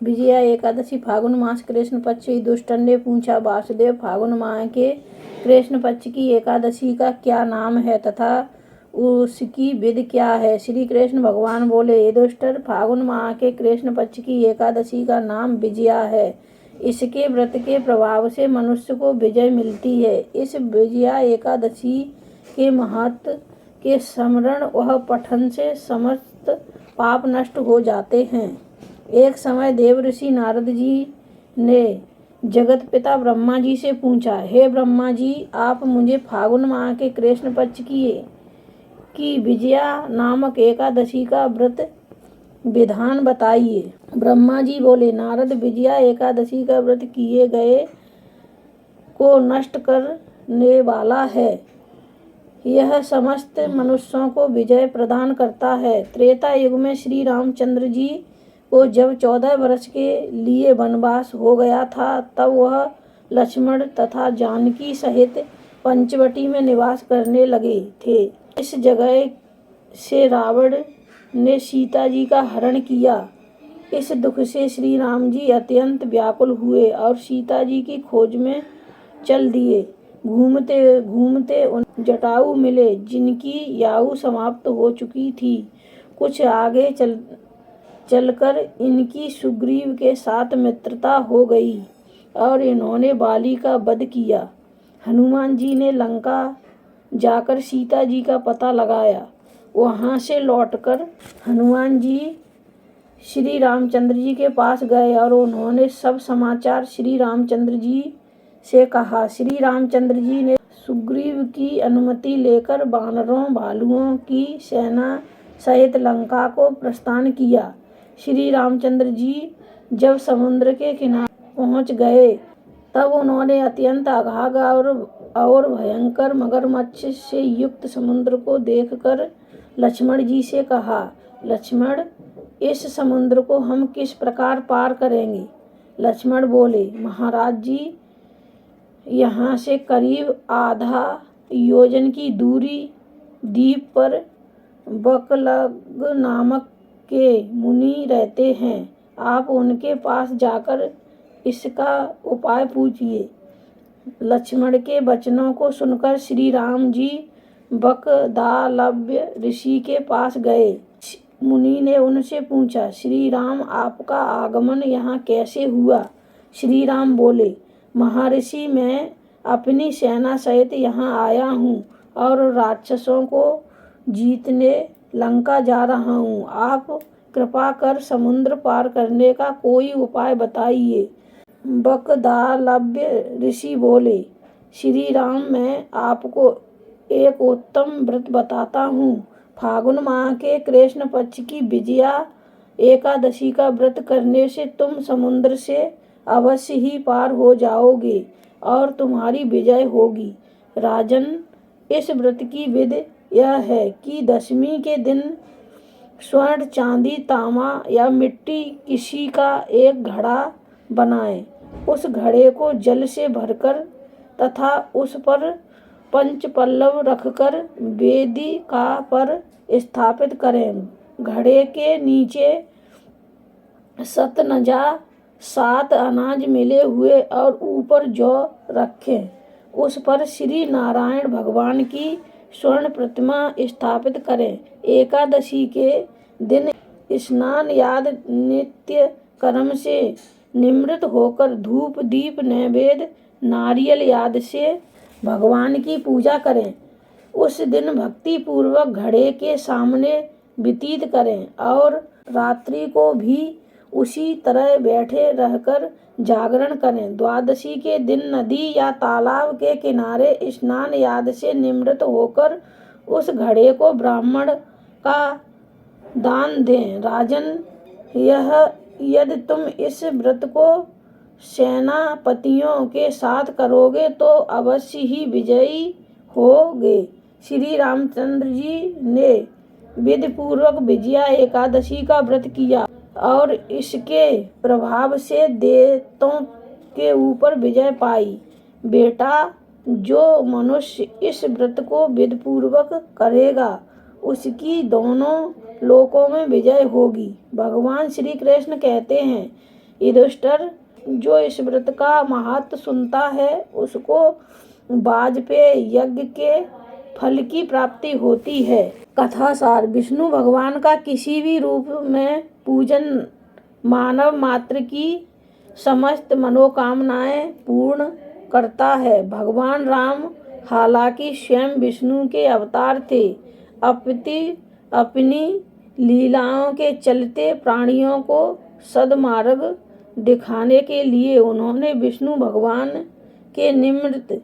विजया एकादशी फागुन मास कृष्ण पक्ष। युधिष्ठिर ने पूछा, वासुदेव, फागुन माह के कृष्ण पक्ष की एकादशी का क्या नाम है तथा उसकी विधि क्या है? श्री कृष्ण भगवान बोले, युधिष्ठिर, फागुन माह के कृष्ण पक्ष की एकादशी का नाम विजया है। इसके व्रत के प्रभाव से मनुष्य को विजय मिलती है। इस विजया एकादशी के महत्व के स्मरण व पठन से समस्त पाप नष्ट हो जाते हैं। एक समय देवऋषि नारद जी ने जगत पिता ब्रह्मा जी से पूछा, हे ब्रह्मा जी, आप मुझे फागुन माह के कृष्ण पक्ष की विजया नामक एकादशी का व्रत विधान बताइए। ब्रह्मा जी बोले, नारद, विजया एकादशी का व्रत किए गए को नष्ट करने वाला है। यह समस्त मनुष्यों को विजय प्रदान करता है। त्रेता युग में श्री रामचंद्र जी को जब 14 वर्ष के लिए वनवास हो गया था, तब वह लक्ष्मण तथा जानकी सहित पंचवटी में निवास करने लगे थे। इस जगह से रावण ने सीता जी का हरण किया। इस दुख से श्री राम जी अत्यंत व्याकुल हुए और सीता जी की खोज में चल दिए। घूमते घूमते उन जटायु मिले, जिनकी आयु समाप्त हो चुकी थी। कुछ आगे चलकर इनकी सुग्रीव के साथ मित्रता हो गई और इन्होंने बाली का वध किया। हनुमान जी ने लंका जाकर सीता जी का पता लगाया। वहां से लौटकर हनुमान जी श्री रामचंद्र जी के पास गए और उन्होंने सब समाचार श्री रामचंद्र जी से कहा। श्री रामचंद्र जी ने सुग्रीव की अनुमति लेकर वानरों भालुओं की सेना सहित लंका को प्रस्थान किया। श्री रामचंद्र जी जब समुद्र के किनारे पहुंच गए, तब उन्होंने अत्यंत अगाध और भयंकर मगरमच्छ से युक्त समुद्र को देखकर लक्ष्मण जी से कहा, लक्ष्मण, इस समुद्र को हम किस प्रकार पार करेंगे? लक्ष्मण बोले, महाराज जी, यहाँ से करीब आधा योजन की दूरी द्वीप पर बकलग नामक के मुनि रहते हैं। आप उनके पास जाकर इसका उपाय पूछिए। लक्ष्मण के वचनों को सुनकर श्री राम जी बकदालव्य ऋषि के पास गए। मुनि ने उनसे पूछा, श्री राम, आपका आगमन यहाँ कैसे हुआ? श्री राम बोले, महर्षि, मैं अपनी सेना सहित यहाँ आया हूँ और राक्षसों को जीतने लंका जा रहा हूँ। आप कृपा कर समुद्र पार करने का कोई उपाय बताइए। बकदालव्य ऋषि बोले, श्री राम, मैं आपको एक उत्तम व्रत बताता हूँ। फागुन माह के कृष्ण पक्ष की विजया एकादशी का व्रत करने से तुम समुद्र से अवश्य ही पार हो जाओगे और तुम्हारी विजय होगी। राजन, इस व्रत की विधि यह है कि दशमी के दिन स्वर्ण, चांदी, तांबा या मिट्टी किसी का एक घड़ा बनाएं। उस घड़े को जल से भरकर तथा उस पर पंचपल्लव रखकर वेदिका पर स्थापित करें। घड़े के नीचे सतनजा 7 अनाज मिले हुए और ऊपर जौ रखें। उस पर श्री नारायण भगवान की स्वर्ण प्रतिमा स्थापित करें। एकादशी के दिन स्नान याद नित्य कर्म से निवृत्त होकर धूप दीप नैवेद्य नारियल याद से भगवान की पूजा करें। उस दिन भक्ति पूर्वक घड़े के सामने व्यतीत करें और रात्रि को भी उसी तरह बैठे रहकर जागरण करें। द्वादशी के दिन नदी या तालाब के किनारे स्नान याद से निवृत्त होकर उस घड़े को ब्राह्मण का दान दें। राजन, यदि तुम इस व्रत को सेनापतियों के साथ करोगे तो अवश्य ही विजयी होगे। श्री रामचंद्र जी ने विधि पूर्वक विजया एकादशी का व्रत किया और इसके प्रभाव से दैत्यों के ऊपर विजय पाई। बेटा, जो मनुष्य इस व्रत को विधि पूर्वक करेगा, उसकी दोनों लोकों में विजय होगी। भगवान श्री कृष्ण कहते हैं युधिष्ठिर, जो इस व्रत का महत्व सुनता है उसको वाजपेय यज्ञ के फल की प्राप्ति होती है। कथा सार, विष्णु भगवान का किसी भी रूप में पूजन मानव मात्र की समस्त मनोकामनाएं पूर्ण करता है। भगवान राम हालांकि स्वयं विष्णु के अवतार थे, अपनी लीलाओं के चलते प्राणियों को सद्मार्ग दिखाने के लिए उन्होंने विष्णु भगवान के निमित्त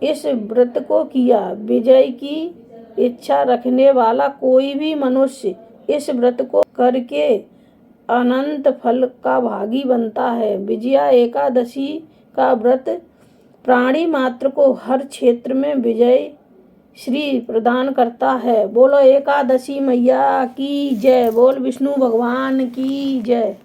इस व्रत को किया। विजय की इच्छा रखने वाला कोई भी मनुष्य इस व्रत को करके अनंत फल का भागी बनता है। विजया एकादशी का व्रत प्राणी मात्र को हर क्षेत्र में विजय श्री प्रदान करता है। बोलो एकादशी मैया की जय, बोल विष्णु भगवान की जय।